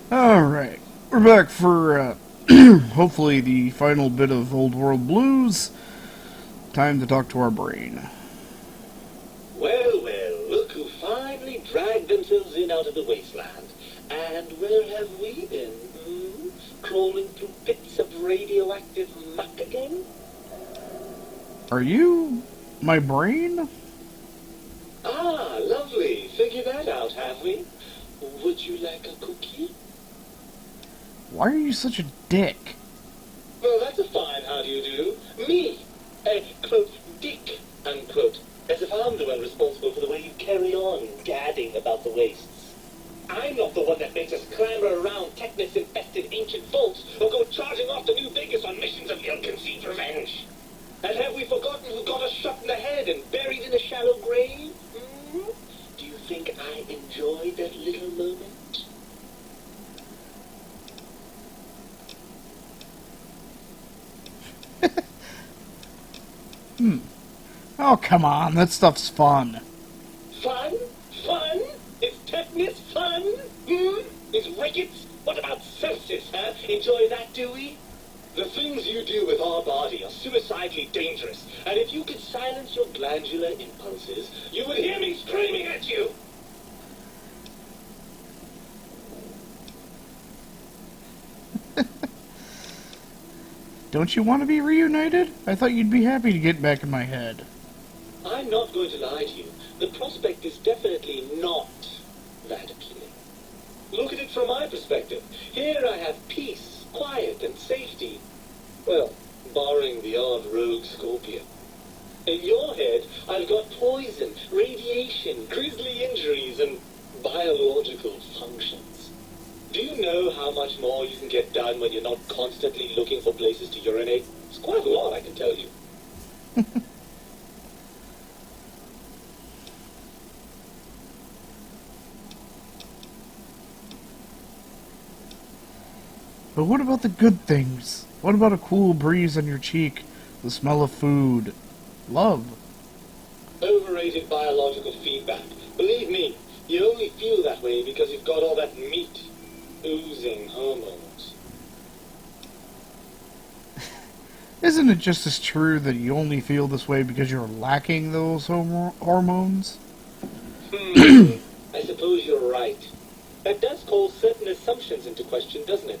Alright, we're back for hopefully the final bit of Old World Blues. Time to talk to our brain. Well, well, look who finally dragged themselves in out of the wasteland. And where have we been? Crawling through bits of radioactive muck again? Are you my brain? Ah, lovely. Figured that out, have we? Would you like a cookie? Why are you such a dick? Well, that's a fine how do you do. Me, a, quote, dick, unquote. As if I'm the one responsible for the way you carry on gadding about the wastes. I'm not the one that makes us clamber around Technus-infested ancient vaults or go charging off to New Vegas on missions of ill-conceived revenge. And have we forgotten who got us shot in the head and buried in a shallow grave? Do you think I enjoyed that little moment? Oh, come on, that stuff's fun. Fun? Fun? Is Technus fun? Is rickets? What about sepsis, huh? Enjoy that, do we? The things you do with our body are suicidally dangerous, and if you could silence your glandular impulses, you would hear me screaming at you! Don't you want to be reunited? I thought you'd be happy to get back in my head. I'm not going to lie to you. The prospect is definitely not that appealing. Look at it from my perspective. Here I have peace, quiet, and safety. Well, barring the odd rogue scorpion. In your head, I've got poison, radiation, grisly injuries, and biological functions. Do you know how much more you can get done when you're not constantly looking for places to urinate? It's quite a lot, I can tell you. But what about the good things? What about a cool breeze on your cheek, the smell of food, love? Overrated biological feedback. Believe me, you only feel that way because you've got all that meat, oozing hormones. Isn't it just as true that you only feel this way because you're lacking those hormones? I suppose you're right. That does call certain assumptions into question, doesn't it?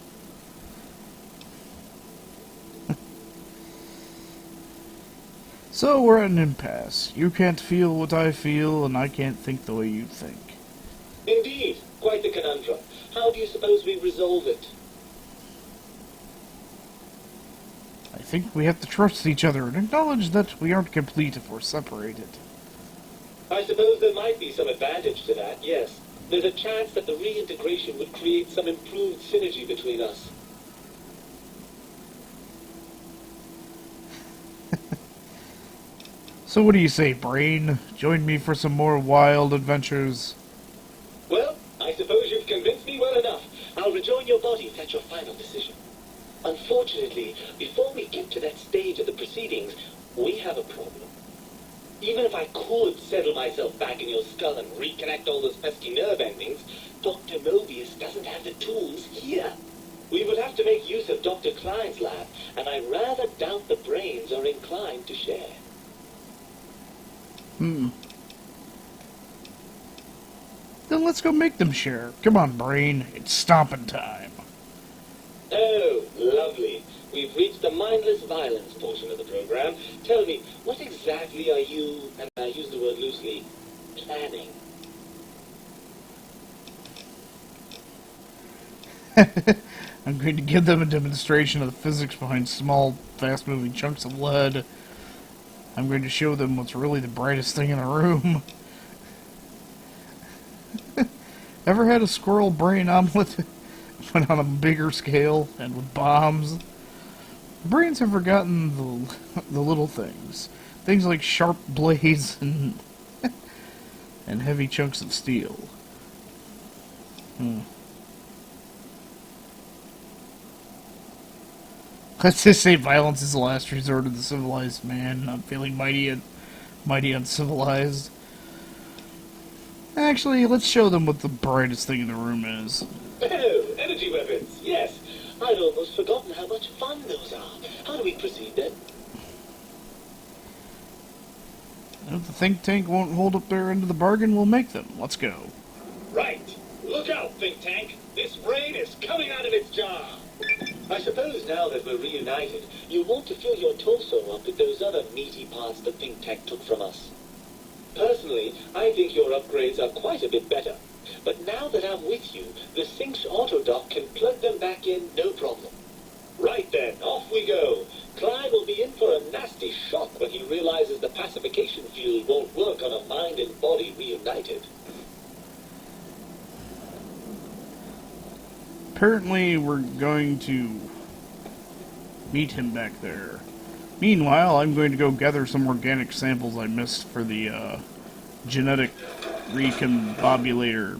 So we're at an impasse. You can't feel what I feel, and I can't think the way you think. Indeed. Quite the conundrum. How do you suppose we resolve it? I think we have to trust each other and acknowledge that we aren't complete if we're separated. I suppose there might be some advantage to that, yes. There's a chance that the reintegration would create some improved synergy between us. So what do you say, Brain? Join me for some more wild adventures? Well, I suppose you've convinced me well enough. I'll rejoin your body if that's your final decision. Unfortunately, before we get to that stage of the proceedings, we have a problem. Even if I could settle myself back in your skull and reconnect all those pesky nerve endings, Dr. Mobius doesn't have the tools here. We would have to make use of Dr. Klein's lab, and I rather doubt the brains are inclined to share. Then let's go make them share. Come on, Brain. It's stomping time. Oh, lovely. We've reached the mindless violence portion of the program. Tell me, what exactly are you, and I use the word loosely, planning? I'm going to give them a demonstration of the physics behind small, fast-moving chunks of lead. I'm going to show them what's really the brightest thing in the room. Ever had a squirrel brain omelet? But on a bigger scale and with bombs? Brains have forgotten the little things. Things like sharp blades and and heavy chunks of steel. Let's just say violence is the last resort of the civilized man. I'm feeling mighty uncivilized. Actually, let's show them what the brightest thing in the room is. Oh, and energy weapons, yes. I'd almost forgotten how much fun those are. How do we proceed then? If the think tank won't hold up their end of the bargain, we'll make them. Let's go. Right. Look out, think tank. This brain is coming out of its jar. I suppose now that we're reunited, you want to fill your torso up with those other meaty parts the think tank took from us. Personally, I think your upgrades are quite a bit better. But now that I'm with you, the Sync's autodock can plug them back in no problem. Right then, off we go. Clyde will be in for a nasty shock when he realizes the pacification field won't work on a mind and body reunited. Apparently, we're going to meet him back there. Meanwhile, I'm going to go gather some organic samples I missed for the genetic recombobulator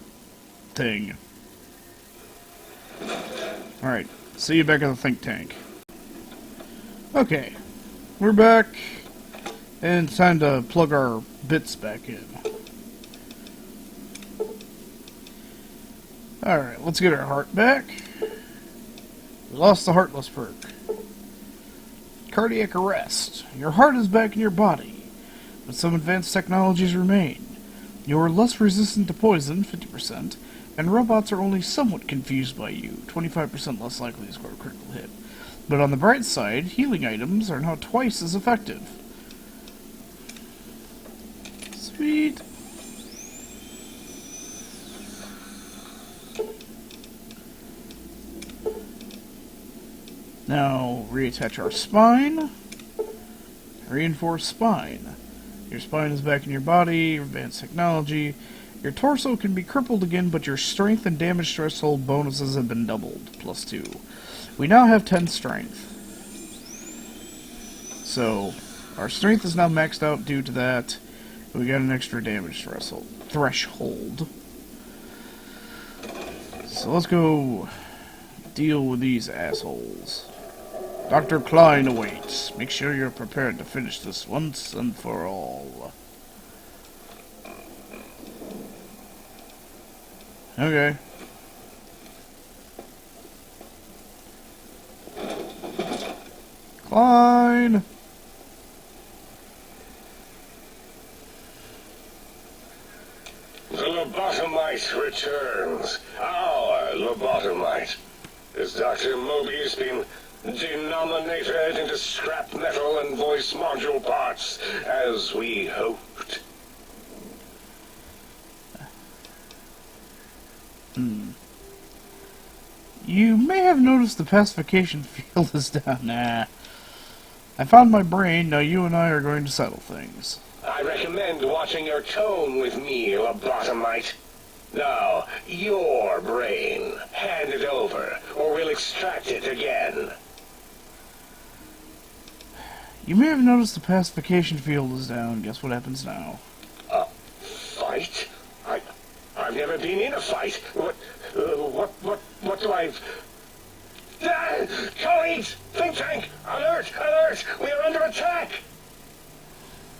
thing. Alright, see you back at the think tank. Okay, we're back, and it's time to plug our bits back in. Alright, let's get our heart back. We lost the heartless perk. Cardiac arrest. Your heart is back in your body, but some advanced technologies remain. You're less resistant to poison, 50%, and robots are only somewhat confused by you, 25% less likely to score a critical hit. But on the bright side, healing items are now twice as effective. Sweet. Now, reattach our spine. Reinforce spine. Your spine is back in your body, advanced technology. Your torso can be crippled again, but your strength and damage threshold bonuses have been doubled, +2. We now have 10 strength. So, our strength is now maxed out due to that. We got an extra damage threshold. So let's go deal with these assholes. Dr. Klein awaits. Make sure you're prepared to finish this once and for all. Okay. Klein! The lobotomite returns. Our lobotomite. Has Dr. Mobius been denominated into scrap metal and voice module parts, as we hoped? You may have noticed the pacification field is down. Nah. I found my brain, now you and I are going to settle things. I recommend watching your tone with me, lobotomite. Now, your brain. Hand it over, or we'll extract it again. You may have noticed the pacification field is down. Guess what happens now? A fight? I've never been in a fight. What do I've... Colleagues! Think tank! Alert! Alert! We are under attack!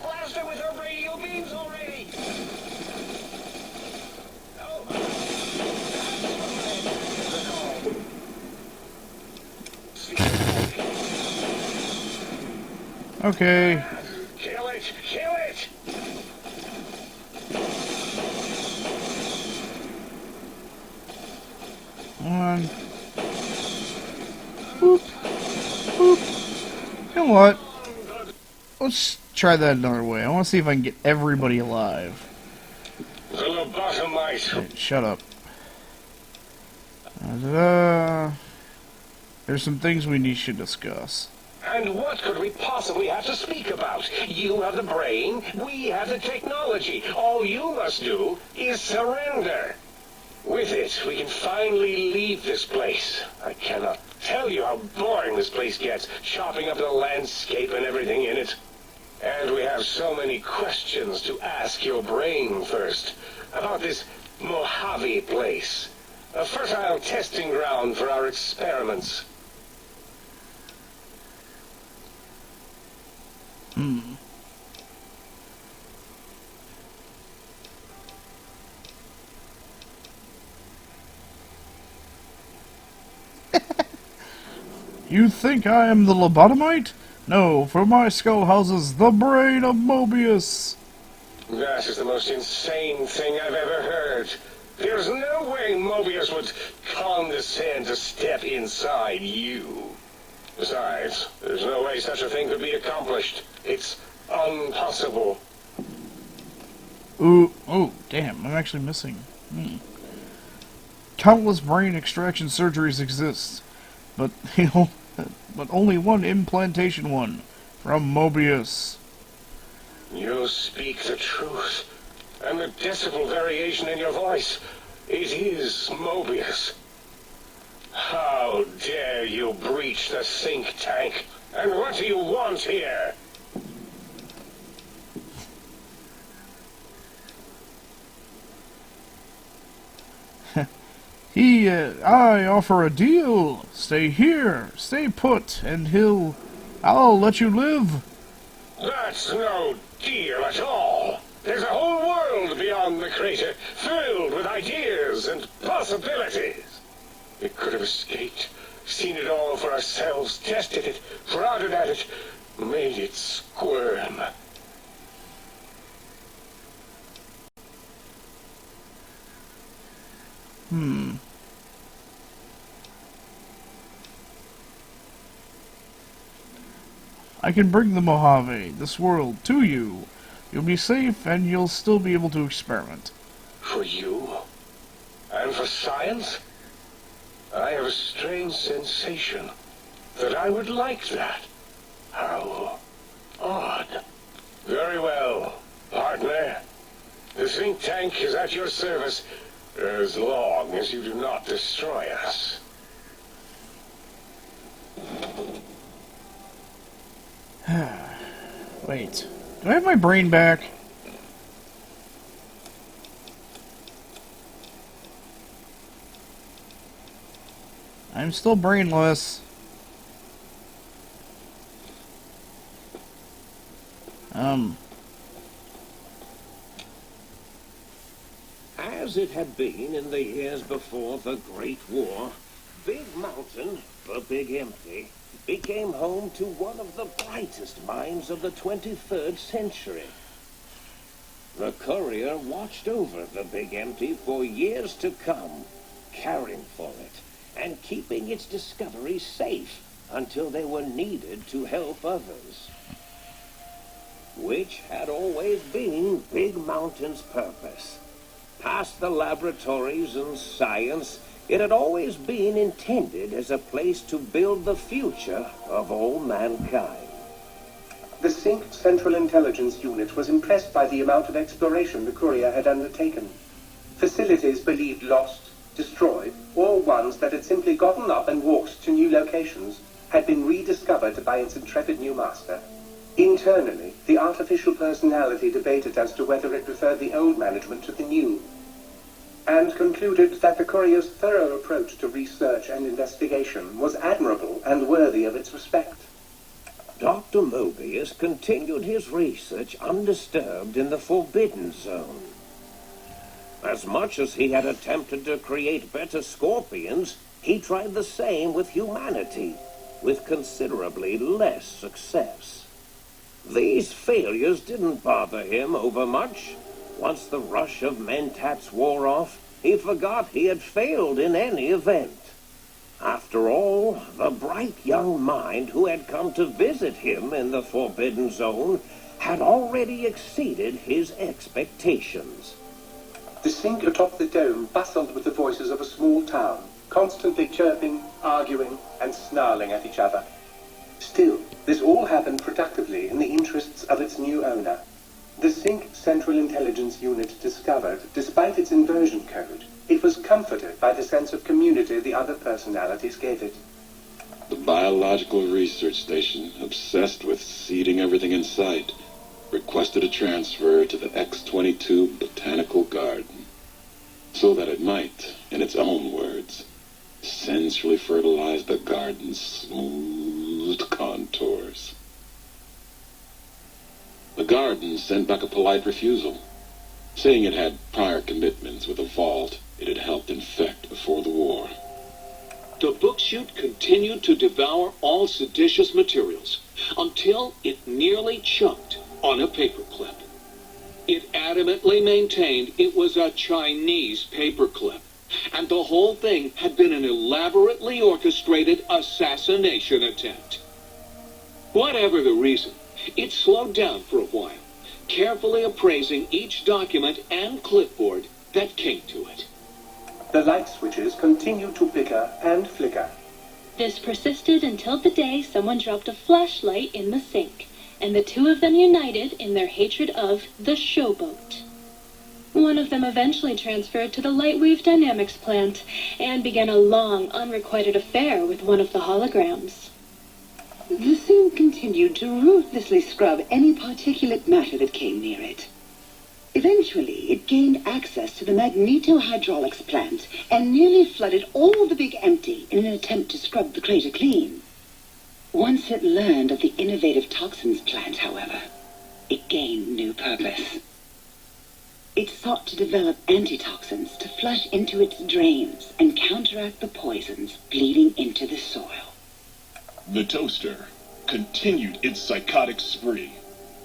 Blast it with our radio beams already! Okay. Kill it! Kill it! Come on. Boop. Boop. You know what? Let's try that another way. I want to see if I can get everybody alive. The lobotomite. Hey, shut up. There's some things we should discuss. And what could we possibly have to speak about? You have the brain, we have the technology. All you must do is surrender. With it, we can finally leave this place. I cannot tell you how boring this place gets, chopping up the landscape and everything in it. And we have so many questions to ask your brain first. About this Mojave place. A fertile testing ground for our experiments. You think I am the lobotomite? No, for my skull houses the brain of Mobius. That is the most insane thing I've ever heard. There's no way Mobius would condescend to step inside you. Besides, there's no way such a thing could be accomplished. It's impossible. Ooh, oh, damn, I'm actually missing. Countless brain extraction surgeries exist, but but only one implantation one from Mobius. You speak the truth. And the decibel variation in your voice, it is Mobius. How dare you breach the think tank? And what do you want here? I offer a deal. Stay here, stay put, and I'll let you live. That's no deal at all. There's a whole world beyond the crater, filled with ideas and possibilities. We could have escaped, seen it all for ourselves, tested it, prodded at it, made it squirm. I can bring the Mojave, this world, to you. You'll be safe, and you'll still be able to experiment. For you? And for science? I have a strange sensation that I would like that. How odd. Very well, partner. The think tank is at your service as long as you do not destroy us. Wait, do I have my brain back? I'm still brainless. As it had been in the years before the Great War, Big Mountain, the Big Empty, became home to one of the brightest minds of the 23rd century. The courier watched over the Big Empty for years to come, caring for it and keeping its discoveries safe until they were needed to help others. Which had always been Big Mountain's purpose. Past the laboratories and science, it had always been intended as a place to build the future of all mankind. The Sync Central Intelligence Unit was impressed by the amount of exploration the courier had undertaken. Facilities believed lost, destroyed, or ones that had simply gotten up and walked to new locations had been rediscovered by its intrepid new master. Internally, the artificial personality debated as to whether it preferred the old management to the new, and concluded that the courier's thorough approach to research and investigation was admirable and worthy of its respect. Dr. Mobius continued his research undisturbed in the Forbidden Zone. As much as he had attempted to create better scorpions, he tried the same with humanity, with considerably less success. These failures didn't bother him overmuch. Once the rush of mentats wore off, he forgot he had failed in any event. After all, the bright young mind who had come to visit him in the Forbidden Zone had already exceeded his expectations. The Sync atop the dome bustled with the voices of a small town, constantly chirping, arguing, and snarling at each other. Still, this all happened productively in the interests of its new owner. The Sync Central Intelligence Unit discovered, despite its inversion code, it was comforted by the sense of community the other personalities gave it. The Biological Research Station, obsessed with seeding everything in sight, requested a transfer to the X-22 Botanical Garden, so that it might, in its own words, sensually fertilize the garden's smooth contours. The garden sent back a polite refusal, saying it had prior commitments with a vault it had helped infect before the war. To book suit continued to devour all seditious materials until it nearly choked on a paperclip. It adamantly maintained it was a Chinese paperclip, and the whole thing had been an elaborately orchestrated assassination attempt. Whatever the reason, it slowed down for a while, carefully appraising each document and clipboard that came to it. The light switches continued to bicker and flicker. This persisted until the day someone dropped a flashlight in the sink, and the two of them united in their hatred of the showboat. One of them eventually transferred to the Lightwave Dynamics plant and began a long, unrequited affair with one of the holograms. The suit continued to ruthlessly scrub any particulate matter that came near it. Eventually, it gained access to the magnetohydraulics plant and nearly flooded all the Big Empty in an attempt to scrub the crater clean. Once it learned of the innovative toxins plant, however, it gained new purpose. It sought to develop antitoxins to flush into its drains and counteract the poisons bleeding into the soil. The toaster continued its psychotic spree,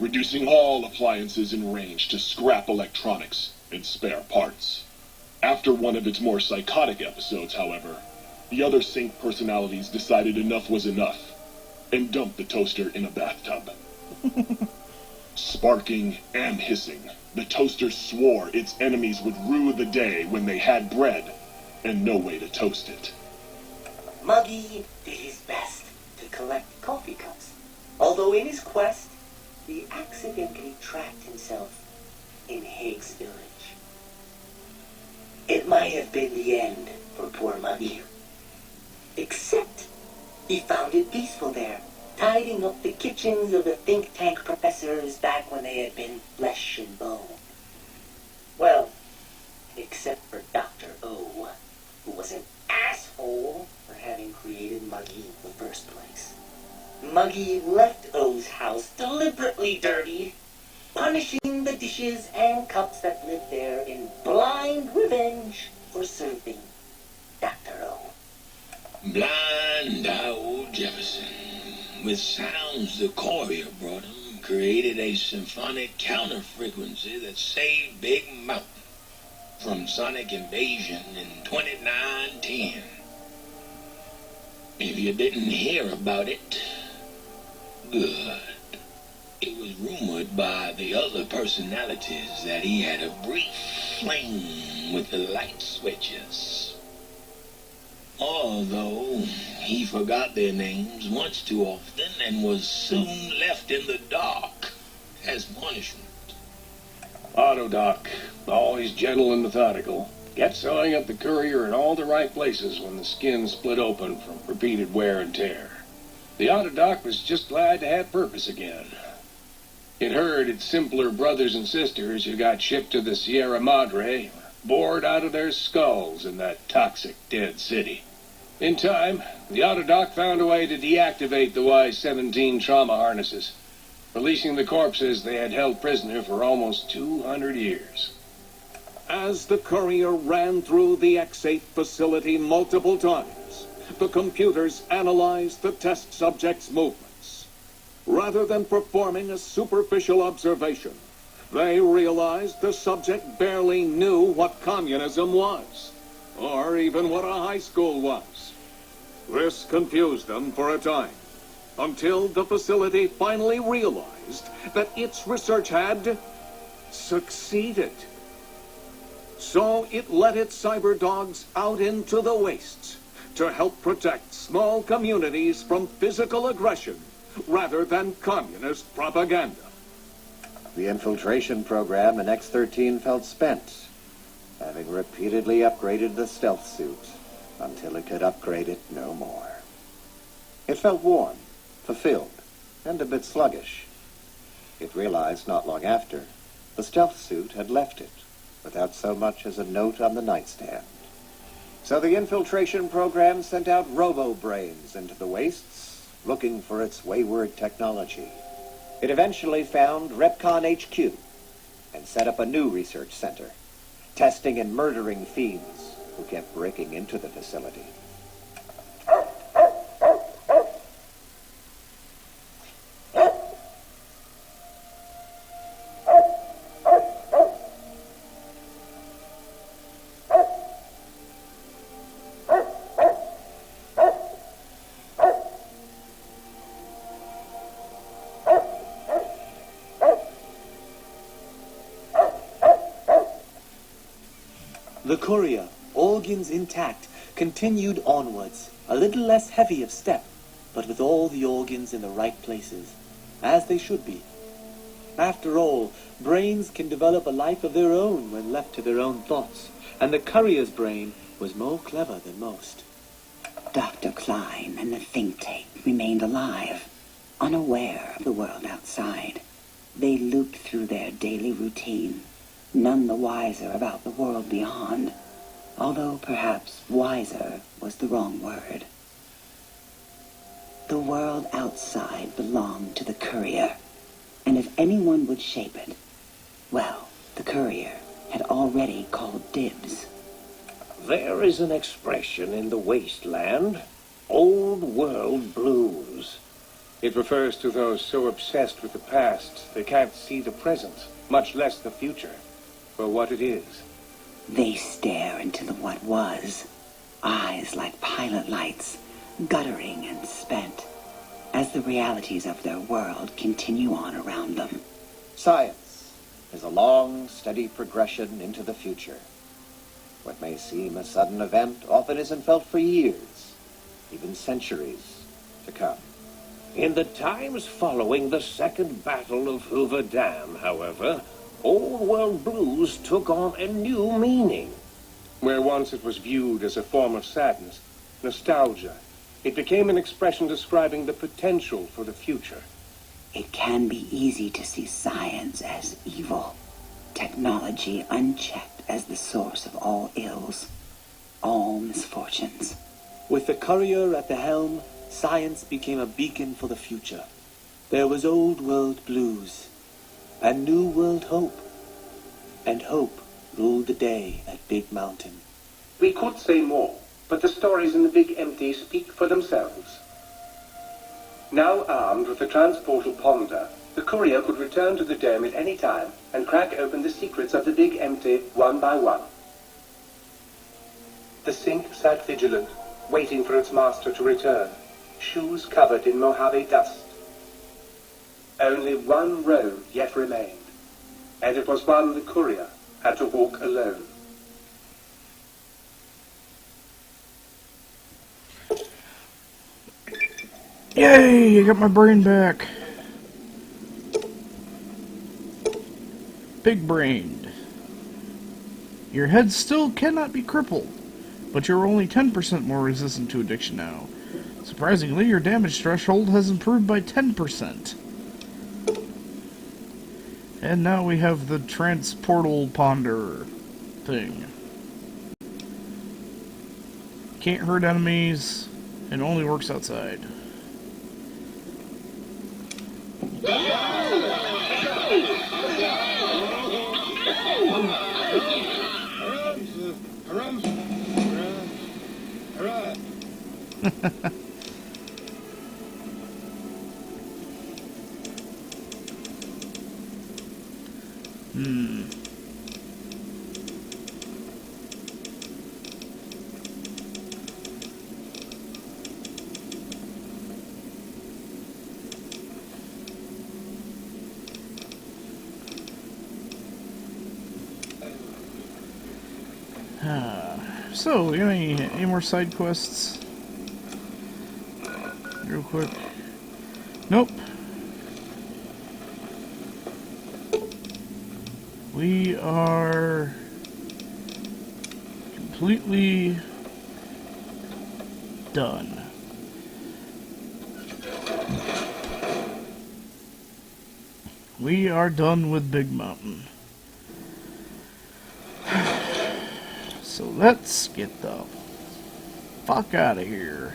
reducing all appliances in range to scrap electronics and spare parts. After one of its more psychotic episodes, however, the other Sync personalities decided enough was enough and dumped the toaster in a bathtub. Sparking and hissing, the toaster swore its enemies would rue the day when they had bread and no way to toast it. Muggy did his best to collect coffee cups, although in his quest, he accidentally trapped himself in Higgs Village. It might have been the end for poor Muggy. Except he found it peaceful there, tidying up the kitchens of the think tank professors back when they had been flesh and bone. Well, except for Dr. O, who was an asshole for having created Muggy in the first place. Muggy left O's house deliberately dirty, punishing the dishes and cups that lived there in blind revenge for serving Dr. O. Blind old Jefferson, with sounds the courier brought him, created a symphonic counter-frequency that saved Big Mountain from sonic invasion in 2910. If you didn't hear about it, good. It was rumored by the other personalities that he had a brief fling with the light switches. Although he forgot their names once too often and was soon left in the dark as punishment. Autodoc, always gentle and methodical, kept sewing up the courier in all the right places when the skin split open from repeated wear and tear. The Autodoc was just glad to have purpose again. It heard its simpler brothers and sisters who got shipped to the Sierra Madre bored out of their skulls in that toxic dead city. In time, the Autodoc found a way to deactivate the Y-17 trauma harnesses, releasing the corpses they had held prisoner for almost 200 years. As the courier ran through the X-8 facility multiple times, the computers analyzed the test subject's movements. Rather than performing a superficial observation, they realized the subject barely knew what communism was, or even what a high school was. This confused them for a time, until the facility finally realized that its research had succeeded. So it let its cyber dogs out into the wastes to help protect small communities from physical aggression rather than communist propaganda. The infiltration program in X-13 felt spent, having repeatedly upgraded the stealth suit until it could upgrade it no more. It felt worn, fulfilled, and a bit sluggish. It realized not long after the stealth suit had left it without so much as a note on the nightstand. So the infiltration program sent out robo-brains into the wastes, looking for its wayward technology. It eventually found Repcon HQ and set up a new research center, testing and murdering fiends who kept breaking into the facility. The courier, organs intact, continued onwards, a little less heavy of step, but with all the organs in the right places, as they should be. After all, brains can develop a life of their own when left to their own thoughts, and the courier's brain was more clever than most. Dr. Klein and the think tank remained alive, unaware of the world outside. They looped through their daily routine, none the wiser about the world beyond, although perhaps wiser was the wrong word. The world outside belonged to the courier, and if anyone would shape it, well, the courier had already called dibs. There is an expression in the wasteland, old world blues. It refers to those so obsessed with the past they can't see the present, much less the future, for what it is. They stare into the what was, eyes like pilot lights, guttering and spent, as the realities of their world continue on around them. Science is a long, steady progression into the future. What may seem a sudden event often isn't felt for years, even centuries to come. In the times following the Second Battle of Hoover Dam, however, old world blues took on a new meaning. Where once it was viewed as a form of sadness, nostalgia, it became an expression describing the potential for the future. It can be easy to see science as evil, technology unchecked as the source of all ills, all misfortunes. With the courier at the helm, science became a beacon for the future. There was old world blues, and new world hope. And hope ruled the day at Big Mountain. We could say more, but the stories in the Big Empty speak for themselves. Now armed with the transportal ponder, the courier could return to the dome at any time and crack open the secrets of the Big Empty one by one. The sink sat vigilant, waiting for its master to return, shoes covered in Mojave dust. Only one road yet remained, and it was one the courier had to walk alone. Yay! I got my brain back. Big-brained. Your head still cannot be crippled, but you're only 10% more resistant to addiction now. Surprisingly, your damage threshold has improved by 10%. And now we have the transportal ponder thing. Can't hurt enemies, and only works outside. So, you got any more side quests? Real quick. Nope. We are completely done. We are done with Big Mountain. So let's get the fuck out of here.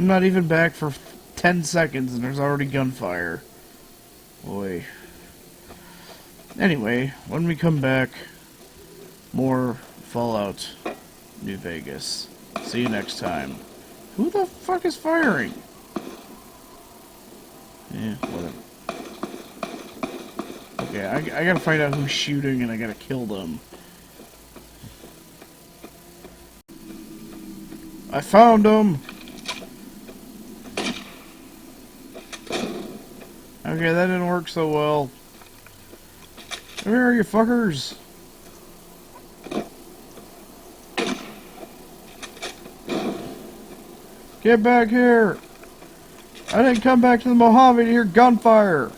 I'm not even back for 10 seconds and there's already gunfire. Boy. Anyway, when we come back, more Fallout New Vegas. See you next time. Who the fuck is firing? Yeah, whatever. Okay, I gotta find out who's shooting and I gotta kill them. I found them! Okay, that didn't work so well. Come here, you fuckers! Get back here! I didn't come back to the Mojave to hear gunfire!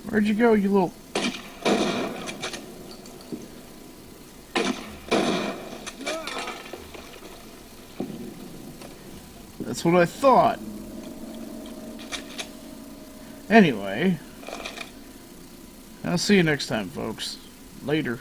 Where'd you go, you little... That's what I thought. Anyway, I'll see you next time, folks. Later.